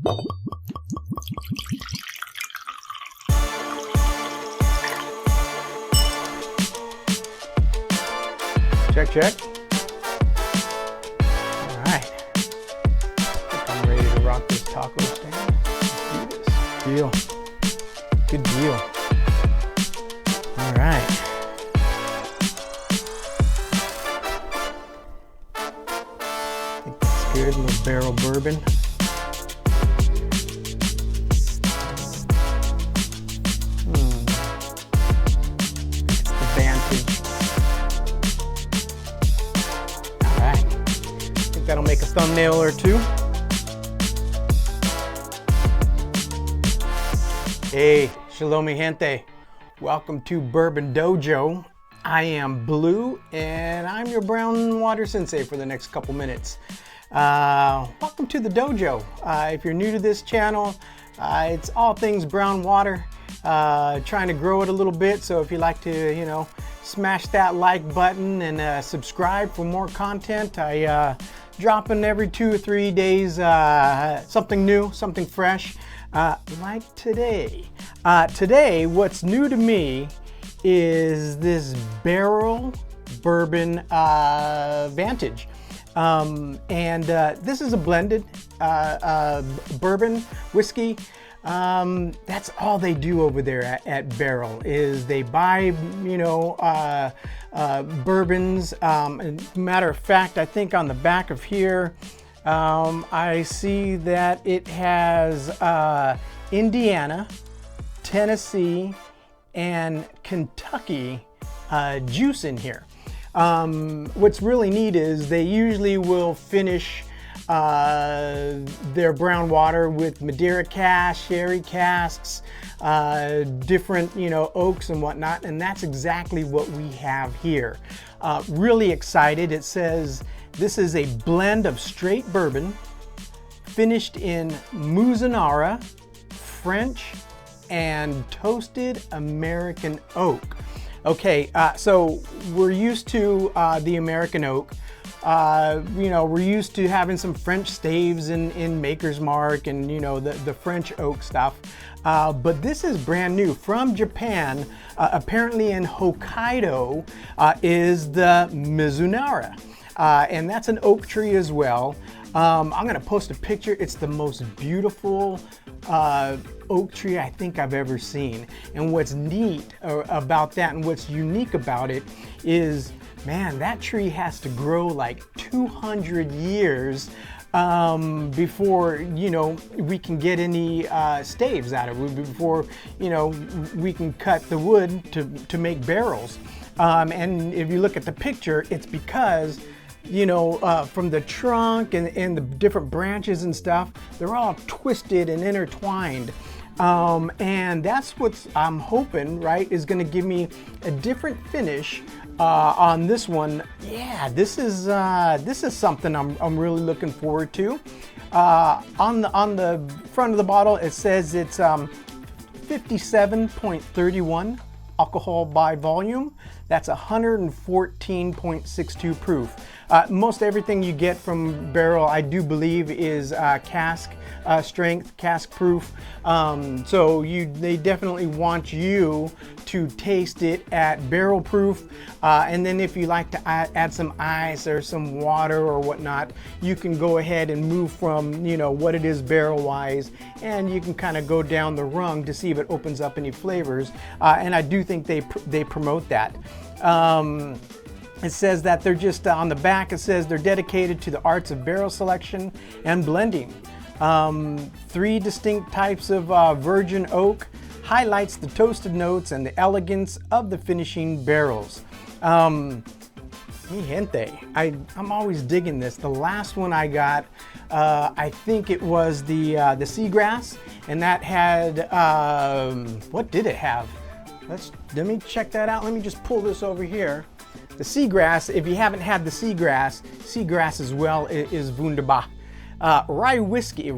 Check, check. All right. I think I'm ready to rock this taco stand. Let's do this. Deal. Good deal. All right. I think that's good. A little barrel bourbon. It's the Vantage. All right. I think that'll make a thumbnail or two. Hey, shalom mi gente. Welcome to Bourbon Dojo. I am Blue and I'm your brown water sensei for the next couple minutes. Welcome to the dojo. If you're new to this channel, it's all things brown water. Trying to grow it a little bit, so if you like to, smash that like button and subscribe for more content. I drop in every 2 or 3 days something new, something fresh. Like today. Today, what's new to me is this Barrell Bourbon Vantage. This is a blended bourbon whiskey. That's all they do over there at Barrell is they buy, bourbons. Matter of fact, I think on the back of here, I see that it has Indiana, Tennessee, and Kentucky juice in here. What's really neat is they usually will finish their brown water with Madeira casks, sherry casks, different oaks and whatnot, and that's exactly what we have here. Really excited. It says this is a blend of straight bourbon finished in Muzanara, French, and toasted American oak. Okay, so we're used to the American oak. We're used to having some French staves in Maker's Mark and the French oak stuff. But this is brand new from Japan. Apparently in Hokkaido is the Mizunara. And that's an oak tree as well. I'm gonna post a picture. It's the most beautiful oak tree I think I've ever seen. And what's neat about that and what's unique about it is, man, that tree has to grow like 200 years before we can get any staves out of it, before we can cut the wood to make barrels. And if you look at the picture, it's because from the trunk and the different branches and stuff, they're all twisted and intertwined. And that's what I'm hoping, right, is going to give me a different finish on this one. Yeah, this is something I'm really looking forward to. On the front of the bottle, it says it's 57.31 alcohol by volume. That's 114.62 proof. Most everything you get from Barrell, I do believe, is cask strength, cask proof. So they definitely want you to taste it at barrel proof. And then if you like to add some ice or some water or whatnot, you can go ahead and move from what it is barrel wise, and you can kind of go down the rung to see if it opens up any flavors. And I do think they promote that. It says that they're just on the back, it says they're dedicated to the arts of barrel selection and blending. 3 distinct types of virgin oak highlights the toasted notes and the elegance of the finishing barrels. Mi gente, I'm always digging this. The last one I got, I think it was the seagrass, and that had, what did it have? Let me check that out. Let me just pull this over here. The seagrass, if you haven't had the seagrass as well is wunderbar. Rye whiskey,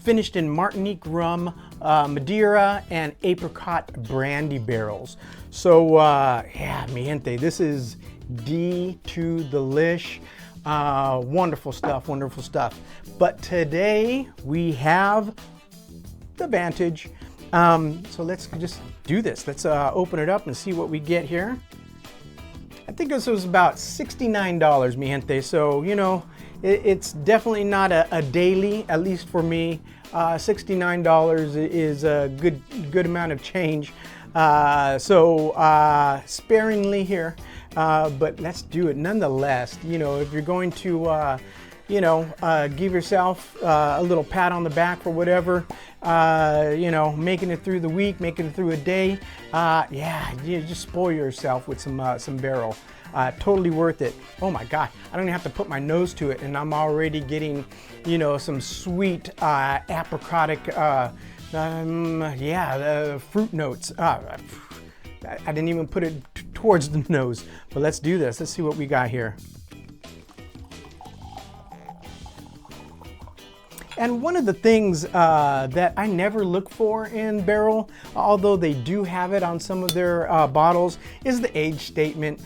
finished in Martinique rum, Madeira, and apricot brandy barrels. So, yeah, mi gente, this is D to the lish. Wonderful stuff, wonderful stuff. But today we have the Vantage. So let's just do this. Let's open it up and see what we get here. I think this was about $69, mi gente. So, you know, it's definitely not a daily, at least for me. $69 is a good amount of change. So sparingly here, but let's do it nonetheless. You know, if you're going to, you know, give yourself a little pat on the back for whatever, you know, making it through the week, making it through a day, yeah, you just spoil yourself with some Barrell. Totally worth it. Oh my God, I don't even have to put my nose to it, and I'm already getting, you know, some sweet apricotic, yeah, fruit notes. I didn't even put it towards the nose, but let's do this. Let's see what we got here. And one of the things that I never look for in Barrell, although they do have it on some of their bottles, is the age statement.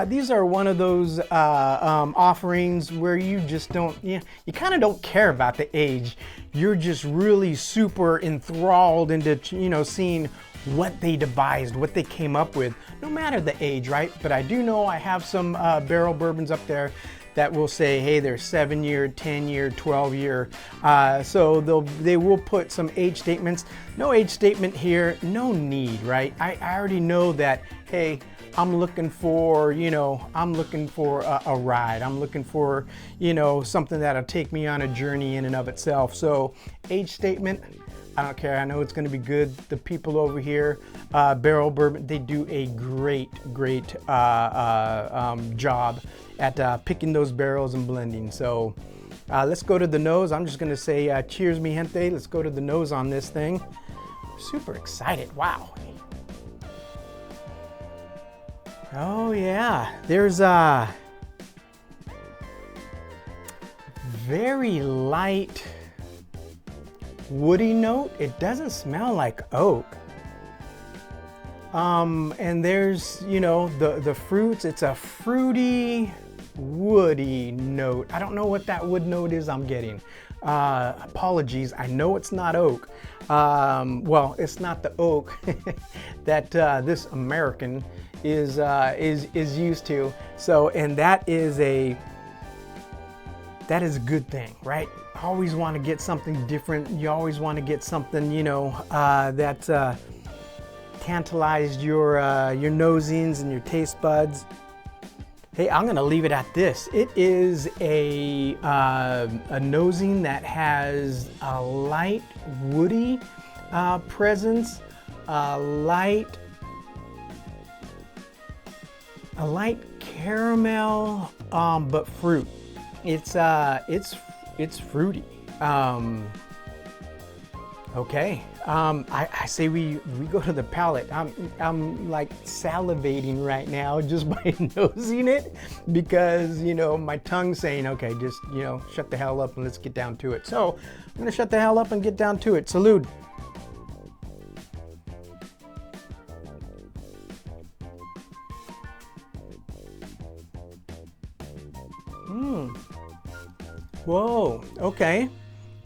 These are one of those offerings where you just don't, you kind of don't care about the age. You're just really super enthralled into, you know, seeing what they devised, what they came up with, no matter the age, right? But I do know I have some Barrell bourbons up there that will say, hey, they're 7-year, 10-year, 12-year. So they will put some age statements. No age statement here, no need, right? I already know that, hey, I'm looking for, you know, I'm looking for a ride. I'm looking for, you know, something that'll take me on a journey in and of itself. So age statement, I don't care. I know it's going to be good. The people over here, Barrell Bourbon, they do a great job at picking those barrels and blending. So let's go to the nose. I'm just going to say cheers, mi gente. Let's go to the nose on this thing. Super excited. Wow. Oh yeah, there's a very light woody note. It doesn't smell like oak. And there's, you know, the fruits. It's a fruity, woody note. I don't know what that wood note is I'm getting. Apologies. I know it's not oak. Well, it's not the oak that this American is used to. So, and that is a good thing, right? Always want to get something different. You always want to get something, you know, that tantalized your nosings and your taste buds. Hey, I'm gonna leave it at this. It is a nosing that has a light woody presence, a light caramel, but fruit. It's fruity. Okay. I say we go to the palate. I'm like salivating right now just by nosing it, because, you know, my tongue's saying, okay, just, you know, shut the hell up and let's get down to it. So I'm gonna shut the hell up and get down to it. Salud. Whoa, okay.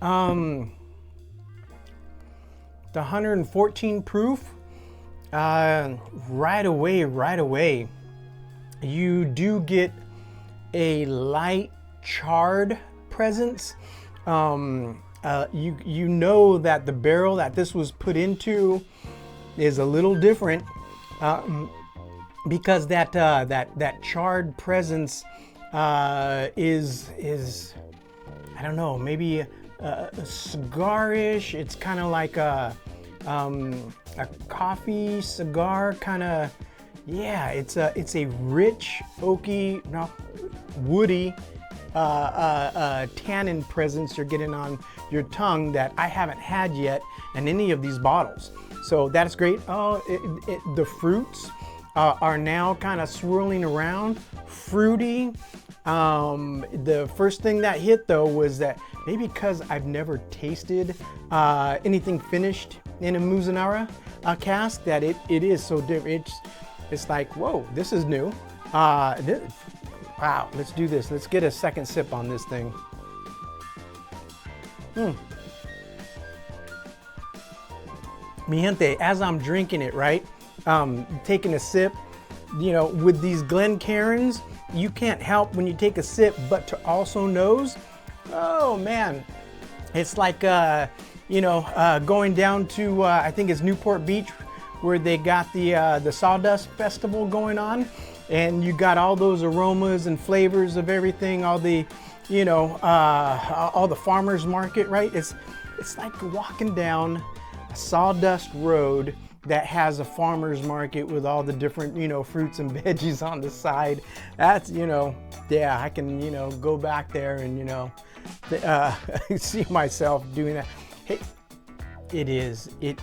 The 114 proof, right away, you do get a light charred presence. You know that the barrel that this was put into is a little different, because that charred presence is I don't know, maybe a cigarish. It's kind of like a coffee cigar kind of. Yeah, it's a rich, oaky, no, woody tannin presence you're getting on your tongue that I haven't had yet in any of these bottles. So that's great. Oh, the fruits are now kind of swirling around, fruity. The first thing that hit though was that maybe because I've never tasted anything finished in a Muzunara cask, that it is so different. It's like, whoa, this is new. Wow, let's do this. Let's get a second sip on this thing. Mi gente, as I'm drinking it, right, taking a sip, you know, with these Glencairns, you can't help when you take a sip but to also nose. Oh man, it's like you know, going down to I think it's Newport Beach, where they got the Sawdust Festival going on, and you got all those aromas and flavors of everything, all the, you know, all the farmers market, right? It's like walking down a sawdust road that has a farmer's market with all the different, you know, fruits and veggies on the side. That's, you know, yeah, I can, you know, go back there and, you know, see myself doing that. Hey, it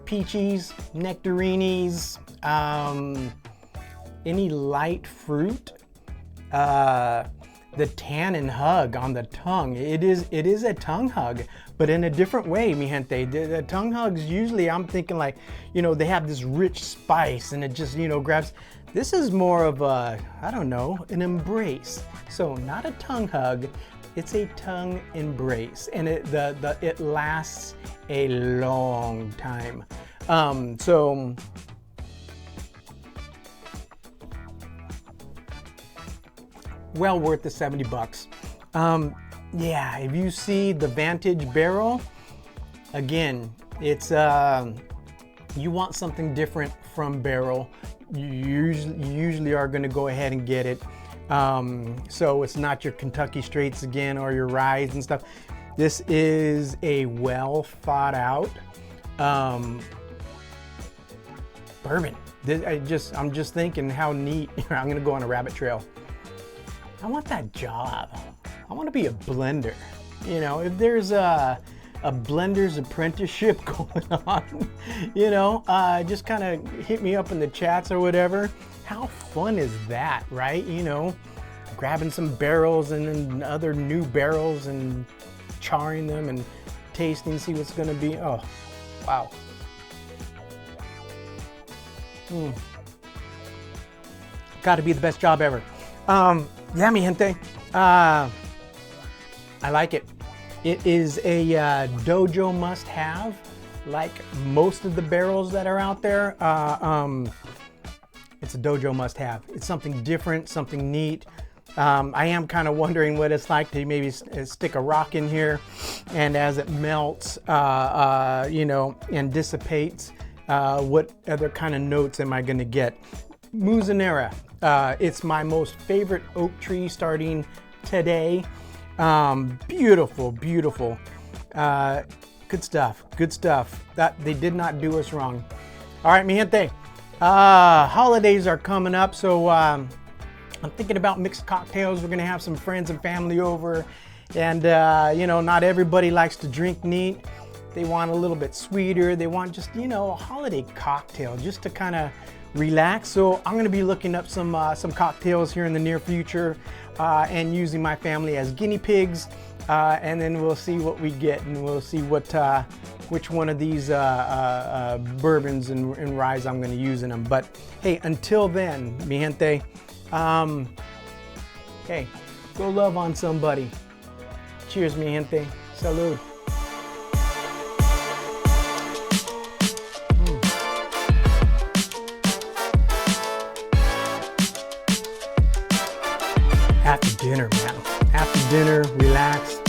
peaches, nectarinis, any light fruit, the tannin hug on the tongue. It is a tongue hug, but in a different way, mi gente. The tongue hugs, usually I'm thinking like, you know, they have this rich spice and it just, you know, grabs. This is more of a, I don't know, an embrace. So not a tongue hug, it's a tongue embrace, and it lasts a long time. So well worth the 70 bucks. Yeah, if you see the Vantage Barrel, again, it's you want something different from Barrell, you usually are going to go ahead and get it. So it's not your Kentucky Straights again or your Ryes and stuff. This is a well thought out bourbon. I'm just thinking how neat. I'm going to go on a rabbit trail. I want that job. I want to be a blender. You know, if there's a blender's apprenticeship going on, you know, just kind of hit me up in the chats or whatever. How fun is that, right? You know, grabbing some barrels and then other new barrels and charring them and tasting, see what's going to be. Oh, wow. Got to be the best job ever. Yeah, mi gente. I like it. It is a dojo must-have, like most of the barrels that are out there. It's a dojo must-have. It's something different, something neat. I am kind of wondering what it's like to maybe stick a rock in here, and as it melts, you know, and dissipates, what other kind of notes am I going to get? Musanera. It's my most favorite oak tree starting today. Beautiful, beautiful. Good stuff, good stuff. That they did not do us wrong. All right, mi gente. Holidays are coming up, so I'm thinking about mixed cocktails. We're gonna have some friends and family over, and you know, not everybody likes to drink neat. They want a little bit sweeter. They want just, you know, a holiday cocktail just to kind of relax. So I'm going to be looking up some cocktails here in the near future, and using my family as guinea pigs, and then we'll see what we get, and we'll see what which one of these bourbons and ryes I'm going to use in them. But hey, until then, mi gente, hey, go love on somebody. Cheers, mi gente. Salud. After dinner, man. After dinner, relax.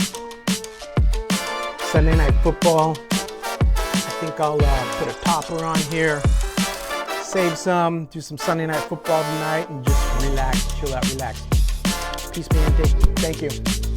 Sunday night football. I think I'll put a topper on here. Save some, do some Sunday night football tonight, and just relax, chill out, relax. Peace, man. Thank you.